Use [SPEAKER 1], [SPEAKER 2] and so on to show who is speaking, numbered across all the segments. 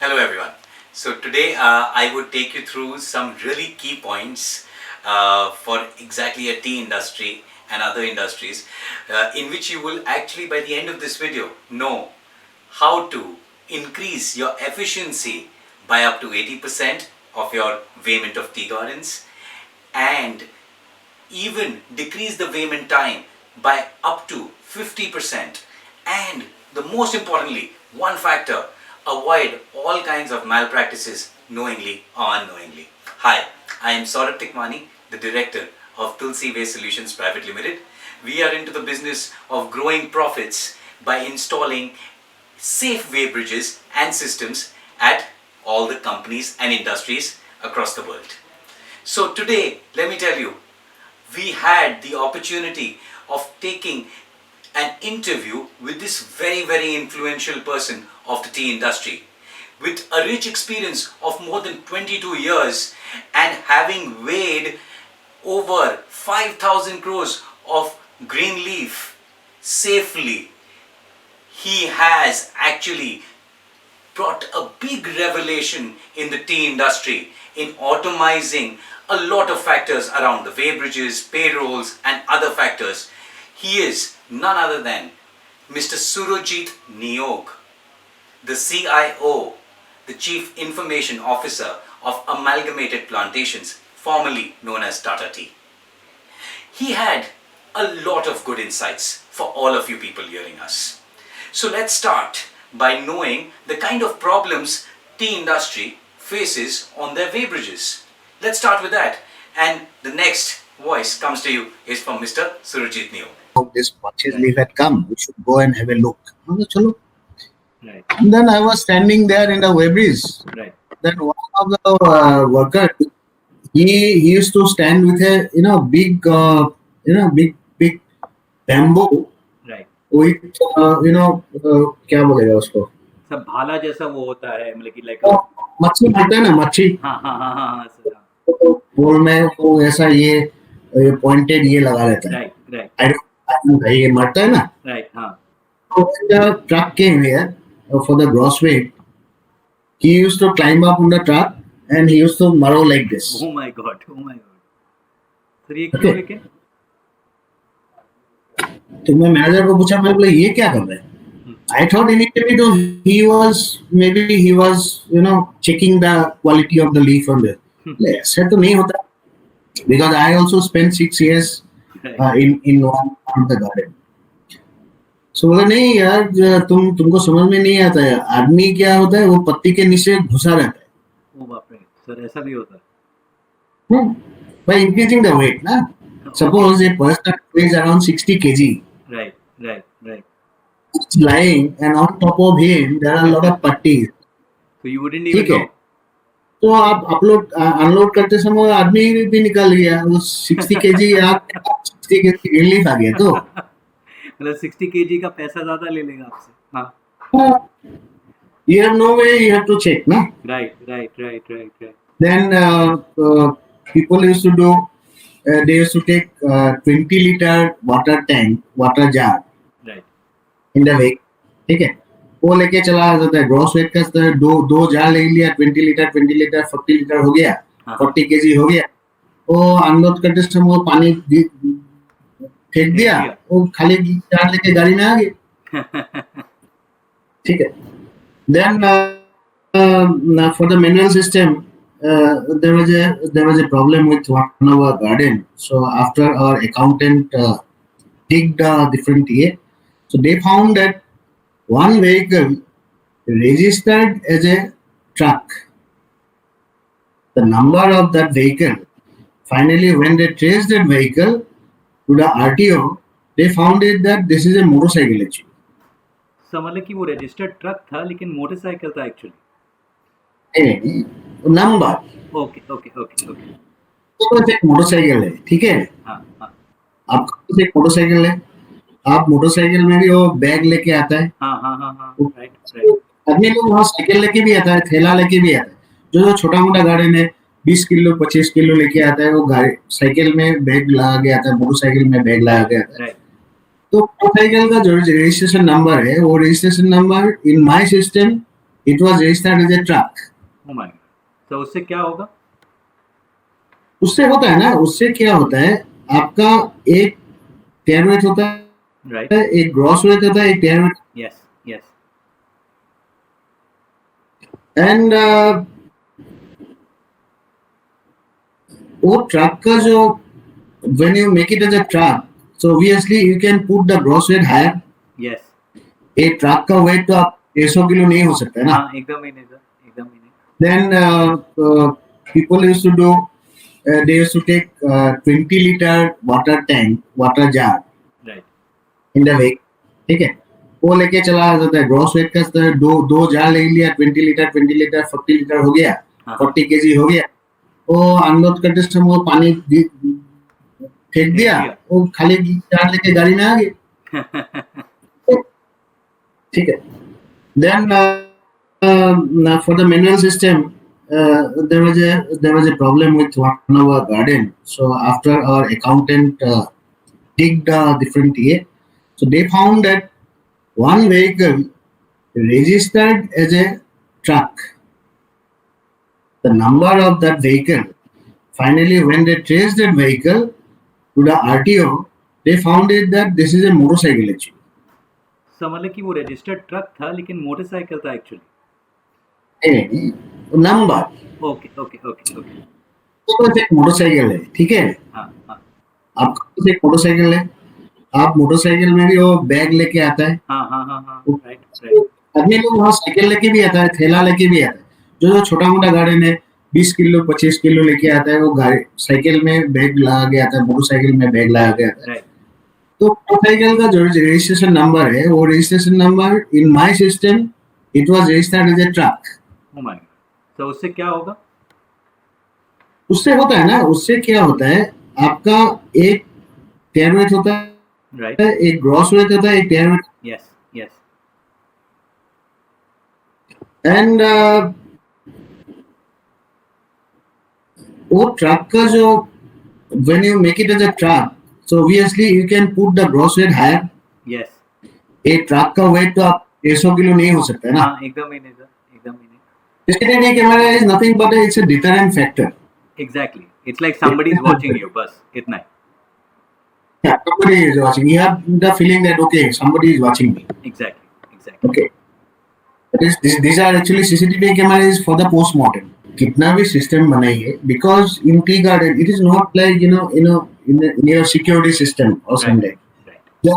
[SPEAKER 1] Hello, everyone. So, today I would take you through some really key points for exactly a tea industry and other industries, in which you will actually, by the end of this video, know how to increase your efficiency by up to 80% of your weighment of tea gardens, and even decrease the weighment time by up to 50%. And the most importantly, one factor, avoid all kinds of malpractices knowingly or unknowingly. Hi, I am Saurabh Tikmani, the director of Tulsi Way Solutions Private Limited. We are into the business of growing profits by installing safe way bridges and systems at all the companies and industries across the world. So today, let me tell you, we had the opportunity of taking an interview with this very influential person of the tea industry, with a rich experience of more than 22 years and having weighed over 5,000 crores of green leaf safely. He has actually brought a big revelation in the tea industry in automizing a lot of factors around the weighbridges, payrolls and other factors. He is none other than Mr. Surojit Niyog, the CIO, the Chief Information Officer of Amalgamated Plantations, formerly known as Tata Tea. He had a lot of good insights for all of you people hearing us. So let's start by knowing the kind of problems tea industry faces on their weighbridges. Let's start with that. And the next voice comes to you is from Mr. Surojit Niyog.
[SPEAKER 2] This purchase leaf had come. We should go and have a look. Chalo.
[SPEAKER 3] Right.
[SPEAKER 2] And then I was standing there in the weighbridge.
[SPEAKER 3] Right.
[SPEAKER 2] Then one of the worker, he used to stand with a big bamboo
[SPEAKER 3] Right.
[SPEAKER 2] with क्या बोलेगा उसको
[SPEAKER 3] सब भाला जैसा वो होता है मतलब कि लाइक
[SPEAKER 2] मच्छी मारते हैं ना मच्छी
[SPEAKER 3] हाँ
[SPEAKER 2] तो बोल में वो ऐसा ये पॉइंटेड ये लगा रहता है
[SPEAKER 3] राइट राइट
[SPEAKER 2] I don't ये मारता है ना
[SPEAKER 3] राइट हाँ
[SPEAKER 2] So when the truck came here for the gross weight, he used to climb up on the truck and he used to murrow like this.
[SPEAKER 3] oh my god sir ये क्यों लेकिन
[SPEAKER 2] तो मैं मैनेजर को पूछा मैं बोला ये क्या कर रहे हैं I thought initially though he was checking the quality of the leaf on there. ऐसा तो नहीं होता because I also spent 6 years in one of the garden. So बोला नहीं यार तुमको समझ में नहीं आता है आदमी क्या होता है वो पत्ती के नीचे घुसा रहता है
[SPEAKER 3] ओ बाप रे सर ऐसा भी होता है
[SPEAKER 2] by increasing the weight ना suppose a person weighs around 60 kg
[SPEAKER 3] right
[SPEAKER 2] is lying and on top of him there are a lot of putties
[SPEAKER 3] so you wouldn't even
[SPEAKER 2] ठीक है
[SPEAKER 3] know
[SPEAKER 2] तो आप अपलोड अनलोड करते समय आदमी भी निकल गया वो 60 kg या 60 kg रिलीफ आ गया तो
[SPEAKER 3] मतलब 60 kg का पैसा ज्यादा ले लेगा आपसे हाँ
[SPEAKER 2] you have no way you have to check ना
[SPEAKER 3] right
[SPEAKER 2] then people used to do they used to take 20-liter water jar
[SPEAKER 3] right
[SPEAKER 2] in the vehicle ठीक है वो लेके चला जाता है ग्रॉस वेट का दो जार ले लिया 20 लीटर 40 लीटर हो गया 40 kg हो गया वो अनलोड करते समय वो पानी फेंक दिया वो खाली जार लेके गाड़ी में आ गया ठीक है then for the manual system there was a problem with one of our garden so after our accountant digged different year so they found that one vehicle registered as a truck the number of that vehicle finally when they traced that vehicle to the RTO they found it that this is a motorcycle actually
[SPEAKER 3] sir मतलब कि वो registered truck था लेकिन motorcycle था actually
[SPEAKER 2] number
[SPEAKER 3] okay
[SPEAKER 2] तो एक motorcycle है ठीक है
[SPEAKER 3] हाँ
[SPEAKER 2] आपके पास एक मोटरसाइकिल है आप मोटरसाइकिल में भी वो बैग लेके आता है
[SPEAKER 3] हाँ राइट
[SPEAKER 2] आदमी लोग वहाँ साइकिल लेके भी आता है थैला लेके भी आता है जो छोटा मोटा गार्डन है 20 किलो 25 किलो लेके आता है वो गाड़ी साइकिल में बैग लगा के आता है मोटरसाइकिल में बैग लगा के आता है तो मोटरसाइकिल का जो रजिस्ट्रेशन नंबर है वो registration number in my system It was registered as a truck.
[SPEAKER 3] Oh my God. तो उससे क्या होगा?
[SPEAKER 2] उससे होता है ना, उससे क्या होता है, आपका एक टेयर वेट होता
[SPEAKER 3] Right?
[SPEAKER 2] है, एक ग्रॉस वेट होता है, एक टेयर वेट,
[SPEAKER 3] Yes. Yes.
[SPEAKER 2] एंड वो ट्रक का जो when you make it as a truck, so obviously you can put the gross weight higher.
[SPEAKER 3] Yes.
[SPEAKER 2] एक ट्रक का वेट तो आप 150 किलो नहीं हो सकता है ना.
[SPEAKER 3] हाँ एकदम ही नहीं सर, एकदम ही नहीं.
[SPEAKER 2] Then people used to do, they used to take 20-liter water tank, water jar
[SPEAKER 3] Right.
[SPEAKER 2] in the vehicle. ठीक है, वो लेके चला जाता है. ग्रॉस वेट का तो दो जार ले लिया, 20 लीटर 40 लीटर हो गया,
[SPEAKER 3] हाँ.
[SPEAKER 2] 40 केजी हो गया. वो अनलोड करते समय वो पानी फेंक दिया, वो खाली जार लेके गाड़ी में आ गए. ठीक है. Then for the manual system, there was a problem with one of our garden. So after our accountant digged different year, so they found that one vehicle registered as a truck. The number of that vehicle, finally when they traced that vehicle to the RTO, they found it that this is a motorcycle actually.
[SPEAKER 3] Sir मतलब कि वो registered truck था लेकिन motorcycle था actually.
[SPEAKER 2] Number
[SPEAKER 3] okay okay okay okay.
[SPEAKER 2] तो एक motorcycle है, ठीक है.
[SPEAKER 3] हाँ हाँ
[SPEAKER 2] आपके पास एक मोटरसाइकिल है, आप मोटरसाइकिल में भी वो बैग लेके आता है.
[SPEAKER 3] हाँ हाँ हाँ हाँ. Right right.
[SPEAKER 2] आदमी लोग वहाँ साइकिल लेके भी आता है, थैला लेके भी आता है. जो छोटा मोटा गाड़ी में 20 किलो 25 किलो लेके आता है, वो गाड़ी साइकिल में बैग लगा के आता है, मोटरसाइकिल में बैग लगा के आता है.
[SPEAKER 3] राइट.
[SPEAKER 2] तो मोटरसाइकिल का जो रजिस्ट्रेशन नंबर है, वो registration number in my system it was registered as a truck.
[SPEAKER 3] Oh my God. तो उससे क्या होगा?
[SPEAKER 2] उससे होता है ना, उससे क्या होता है, आपका एक टेयर वेट होता
[SPEAKER 3] Right.
[SPEAKER 2] है, एक ग्रॉस वेट होता है, एक टेयर वेट,
[SPEAKER 3] Yes. Yes.
[SPEAKER 2] एंड वो ट्रक का जो when you make it as a truck, so obviously you can put the gross weight higher.
[SPEAKER 3] Yes.
[SPEAKER 2] एक ट्रक का वेट तो आप 150 किलो नहीं हो सकता है ना.
[SPEAKER 3] हाँ एकदम ही नहीं सर, एकदम ही नहीं.
[SPEAKER 2] CCTV camera is nothing but it's a deterrent factor.
[SPEAKER 3] Exactly. It's like somebody is watching you. बस इतना ही.
[SPEAKER 2] Yeah, somebody is watching. You have the feeling that okay, somebody is watching me.
[SPEAKER 3] Exactly. Exactly.
[SPEAKER 2] Okay. These are actually CCTV cameras for the post-mortem. कितना भी system बनाइए, because in tea garden it is not like in your security system or something.
[SPEAKER 3] Right.
[SPEAKER 2] So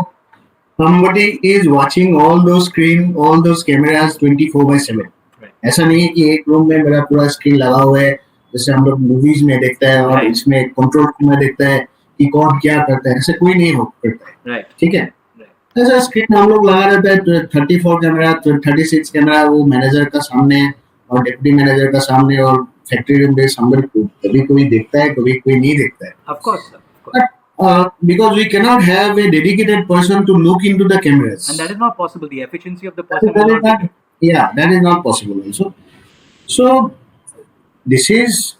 [SPEAKER 2] somebody is watching all those screen, all those cameras 24/7.
[SPEAKER 3] Right.
[SPEAKER 2] ऐसा नहीं है कि एक room में मेरा पूरा स्क्रीन लगा हुआ है, जैसे हम लोग मूवीज में देखता है और
[SPEAKER 3] Right.
[SPEAKER 2] इसमें कंट्रोल रूम में देखता है कि कौन क्या करता है. ऐसे कोई नहीं हो करता है.
[SPEAKER 3] Right.
[SPEAKER 2] ठीक है.
[SPEAKER 3] Right.
[SPEAKER 2] ऐसा स्क्रीन हम लोग लगा रहता है 34 कैमरा 36 कैमरा, वो मैनेजर का सामने और डिप्टी मैनेजर का सामने और फैक्ट्री रूम में सामने. कभी कोई देखता है, कभी कोई नहीं देखता है.
[SPEAKER 3] Of course, sir. Of course.
[SPEAKER 2] But because we cannot have a dedicated person to look into the cameras.
[SPEAKER 3] And that is not possible. The efficiency of the
[SPEAKER 2] That
[SPEAKER 3] person
[SPEAKER 2] is
[SPEAKER 3] will not
[SPEAKER 2] not,
[SPEAKER 3] be.
[SPEAKER 2] yeah, that is not possible also. So this is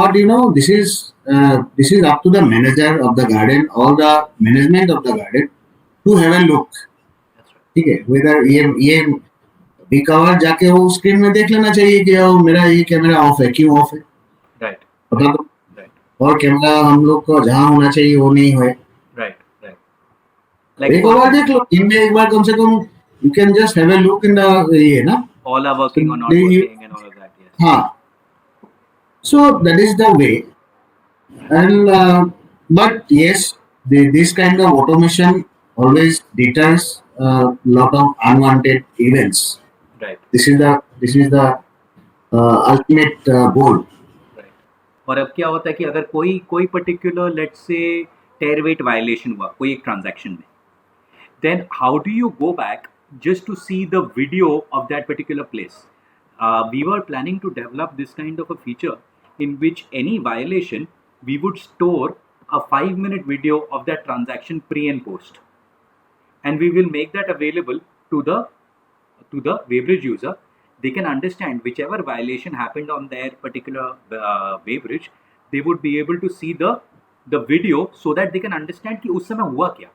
[SPEAKER 2] what this is up to the manager of the garden or the management of the garden to have a look.
[SPEAKER 3] That's right.
[SPEAKER 2] ठीक है. whether ये recover जाके वो screen में देख लेना चाहिए कि मेरा ये कैमरा ऑफ है, क्यों ऑफ है,
[SPEAKER 3] Right.
[SPEAKER 2] बता दो.
[SPEAKER 3] Right.
[SPEAKER 2] और कैमरा हम लोग को जहाँ होना चाहिए वो नहीं है.
[SPEAKER 3] Right. Right. Like
[SPEAKER 2] एक बार देख लो, दिन में एक बार कम से कम you can just have a look in the ये ना.
[SPEAKER 3] all are working or not
[SPEAKER 2] They-
[SPEAKER 3] working and all of that. Yes.
[SPEAKER 2] हाँ. So that is the way, and but yes, this kind of automation always deters a lot of unwanted events.
[SPEAKER 3] Right.
[SPEAKER 2] This is the ultimate goal.
[SPEAKER 3] Right. और अब क्या होता है कि अगर कोई particular let's say tier wait violation हुआ कोई एक ट्रांजैक्शन में, then how do you go back just to see the video of that particular place? We were planning to develop this kind of a feature in which any violation we would store a 5-minute video of that transaction pre and post, and we will make that available to the Weybridge user. They can understand whichever violation happened on their particular Weybridge. They would be able to see the video so that they can understand कि उस समय हुआ क्या.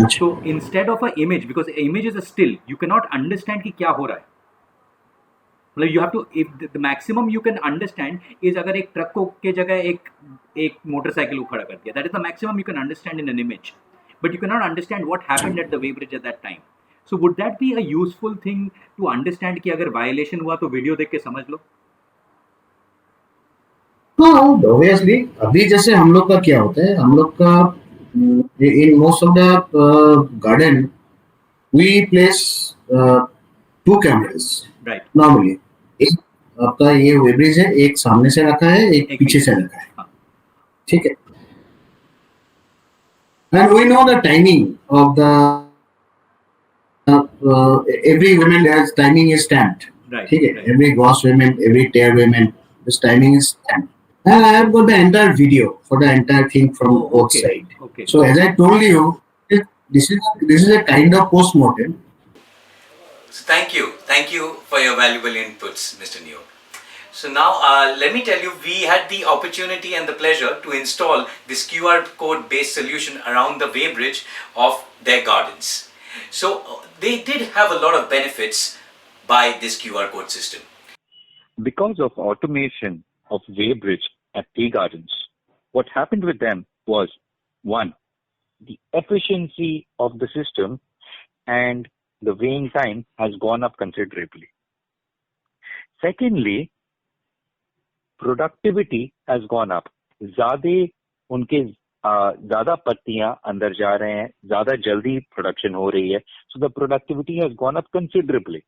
[SPEAKER 2] अच्छा,
[SPEAKER 3] So instead of an image, because an image is a still, you cannot understand कि क्या हो रहा है. मतलब you have to, if the maximum you can understand is अगर एक ट्रक को के जगह एक मोटरसाइकिल को खड़ा कर दिया, that is the maximum you can understand in an image, but you cannot understand what happened at the weighbridge at that time. So would that be a useful thing to understand कि अगर violation हुआ तो video देख के समझ लो?
[SPEAKER 2] हाँ obviously अभी जैसे हम लोग का क्या होता है, हम लोग का in most of the garden we place two cameras
[SPEAKER 3] Right.
[SPEAKER 2] Normally. एक आपका ये वेब्रिज है, एक सामने से रखा है, एक
[SPEAKER 3] एक
[SPEAKER 2] पीछे से
[SPEAKER 3] पीछे।
[SPEAKER 2] रखा है,
[SPEAKER 3] हाँ.
[SPEAKER 2] ठीक है। And we know the timing of the every woman has timing is stamped,
[SPEAKER 3] Right.
[SPEAKER 2] ठीक है।
[SPEAKER 3] Right.
[SPEAKER 2] Every gross women, every tear women, this timing is stamped. And I have got the entire video for the entire thing from
[SPEAKER 3] Oh,
[SPEAKER 2] both
[SPEAKER 3] okay.
[SPEAKER 2] sides.
[SPEAKER 3] Okay.
[SPEAKER 2] So as I told you, this is a kind of post-mortem.
[SPEAKER 1] So thank you for your valuable inputs, Mr. Neo. So now let me tell you, we had the opportunity and the pleasure to install this QR code based solution around the weighbridge of their gardens. So they did have a lot of benefits by this QR code system.
[SPEAKER 4] Because of automation of weighbridge at tea gardens, what happened with them was, one, the efficiency of the system and the weighing time has gone up considerably. Secondly, productivity has gone up. ज़्यादा पत्तियां अंदर जा रहे हैं, ज़्यादा जल्दी production हो रही है, so the productivity has gone up considerably.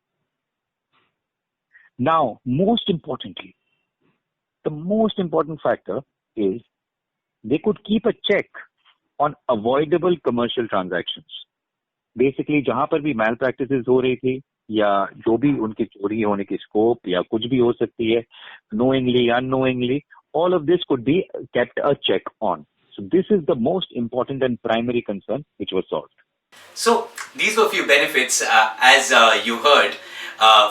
[SPEAKER 4] Now, most importantly, the most important factor is they could keep a check on avoidable commercial transactions. Basically, जहां पर भी मैल प्रैक्टिसेस हो रही थी या जो भी उनकी चोरी होने की स्कोप या कुछ भी हो सकती है, knowingly, unknowingly, all of this could be kept a check on. So this is the most important and primary concern which was solved.
[SPEAKER 1] So these were a few benefits as you heard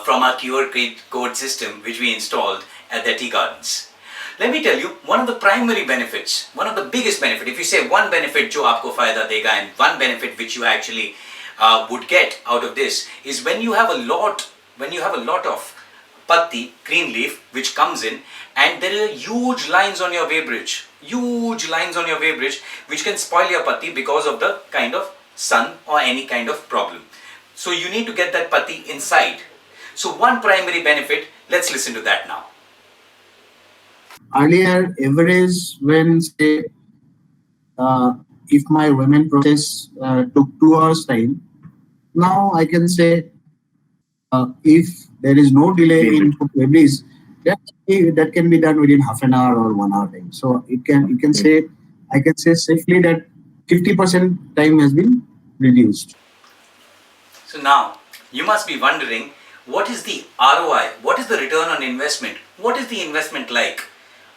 [SPEAKER 1] from our QR code system which we installed at the tea gardens. Let me tell you, one of the primary benefits, one of the biggest benefit, if you say one benefit जो आपको फायदा देगा and one benefit which you actually would get out of this is when you have a lot of patti, green leaf, which comes in and there are huge lines on your weighbridge, which can spoil your patti because of the kind of sun or any kind of problem. So you need to get that patti inside. So one primary benefit, let's listen to that now.
[SPEAKER 2] Earlier, average when say if my women process took 2 hours time, now I can say if there is no delay in weighbridge, that can be done within half an hour or 1 hour time. So I can say safely that 50% time has been reduced.
[SPEAKER 1] So now you must be wondering, what is the ROI? What is the return on investment? What is the investment like?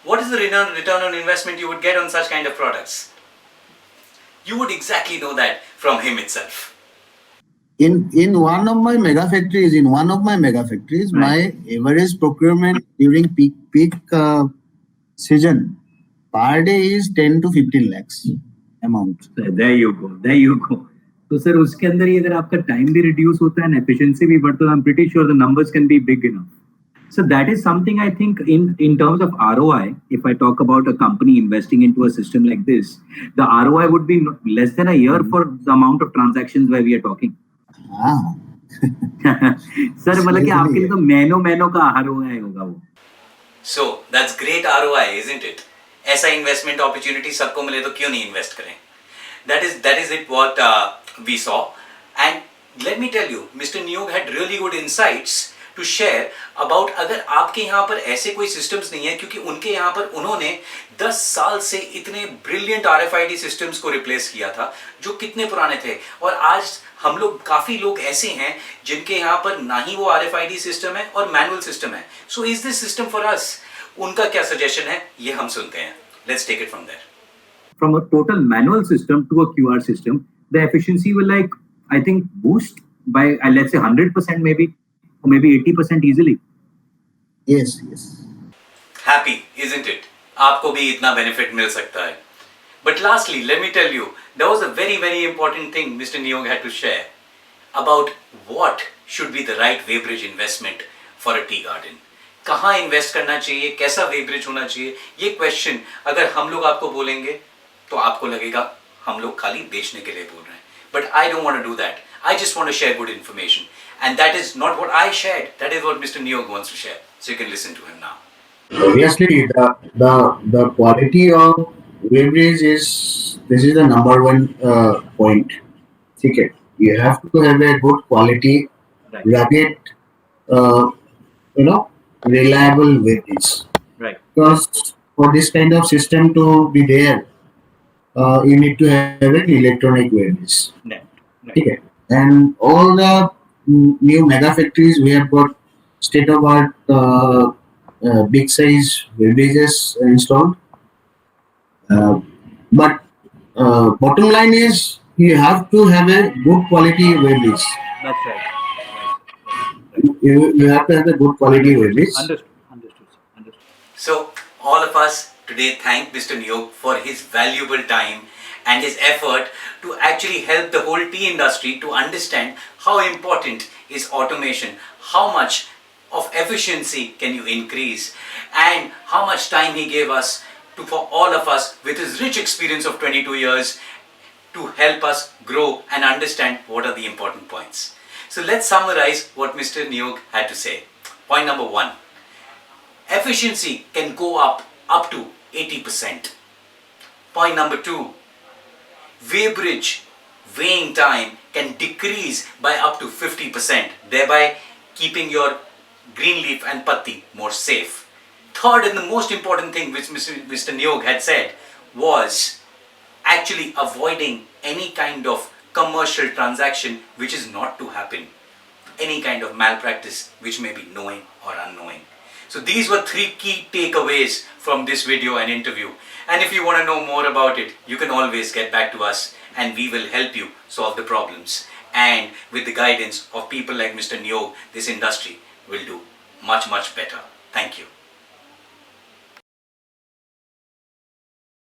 [SPEAKER 1] What is the return on investment you would get on such kind of products? You would exactly know that from him itself.
[SPEAKER 2] In one of my mega factories,
[SPEAKER 3] Right.
[SPEAKER 2] my average procurement during peak season per day is 10 to 15 lakhs amount.
[SPEAKER 3] There you go. तो sir उसके अंदर ही अगर आपका time भी reduce होता है, efficiency भी बढ़ता है, I am pretty sure the numbers can be big enough. So that is something I think in terms of ROI, if I talk about a company investing into a system like this, the ROI would be less than a year for the amount of transactions where we are talking. Sir मतलब कि आपके लिए तो महीनों का ROI होगा वो.
[SPEAKER 1] So that's great ROI, isn't it? ऐसा इन्वेस्टमेंट अपॉर्चुनिटी सबको मिले तो क्यों नहीं इन्वेस्ट करें? That is it what we saw. And let me tell you, Mr. Niyog had really good insights to share about अगर आपके यहाँ पर ऐसे कोई systems नहीं है, क्योंकि उनके यहाँ पर उन्होंने 10 साल से इतने brilliant RFID systems को replace किया था जो कितने पुराने थे, और आज हम लोग काफ़ी लोग ऐसे हैं जिनके यहाँ पर ना ही वो RFID system है और manual system है. So is this system for us? उनका क्या suggestion है ये हम सुनते हैं. Let's take it from there.
[SPEAKER 3] From a total manual system to a QR system, the efficiency will I think boost by let's say 100% maybe, or maybe 80% easily.
[SPEAKER 2] Yes.
[SPEAKER 1] Happy, isn't it? आपको भी इतना benefit मिल सकता है. But lastly, let me tell you, there was a very, very important thing Mr. Neog had to share about what should be the right weighbridge investment for a tea garden. कहाँ invest करना चाहिए, कैसा वेब्रिज होना चाहिए, ये question अगर हम लोग आपको बोलेंगे तो आपको लगेगा हम लोग खाली बेचने के लिए बोल रहे हैं. But I don't want to do that. I just want to share good information. And that is not what I shared. That is what Mr. Neog wants to share. So you can listen to him now.
[SPEAKER 2] Obviously, the quality of beverage is this is the number one point. Okay, you have to have a good quality,
[SPEAKER 3] Right.
[SPEAKER 2] rugged, reliable beverage.
[SPEAKER 3] Right.
[SPEAKER 2] Because for this kind of system to be there, you need to have an electronic beverage.
[SPEAKER 3] Right. Right.
[SPEAKER 2] Okay, and all the new mega factories we have got state of art big size beverages installed. But bottom line is you have to have a good quality beverage.
[SPEAKER 3] That's right.
[SPEAKER 2] You have to have a good quality beverage.
[SPEAKER 3] Understood. Understood. Understood.
[SPEAKER 1] So all of us today thank Mr. Neog for his valuable time and his effort to actually help the whole tea industry to understand how important is automation, how much of efficiency can you increase, and how much time he gave us to, for all of us with his rich experience of 22 years to help us grow and understand what are the important points. So let's summarize what Mr. Neog had to say. Point number 1. Efficiency can go up to 80%. Point number 2. Weighbridge, weighing time can decrease by up to 50%, thereby keeping your green leaf and patti more safe. Third and the most important thing which Mr. Neog had said was actually avoiding any kind of commercial transaction which is not to happen, any kind of malpractice which may be knowing or unknowing. So these were 3 key takeaways from this video and interview. And if you want to know more about it, you can always get back to us and we will help you solve the problems. And with the guidance of people like Mr. Neog, this industry will do much, much better. Thank you.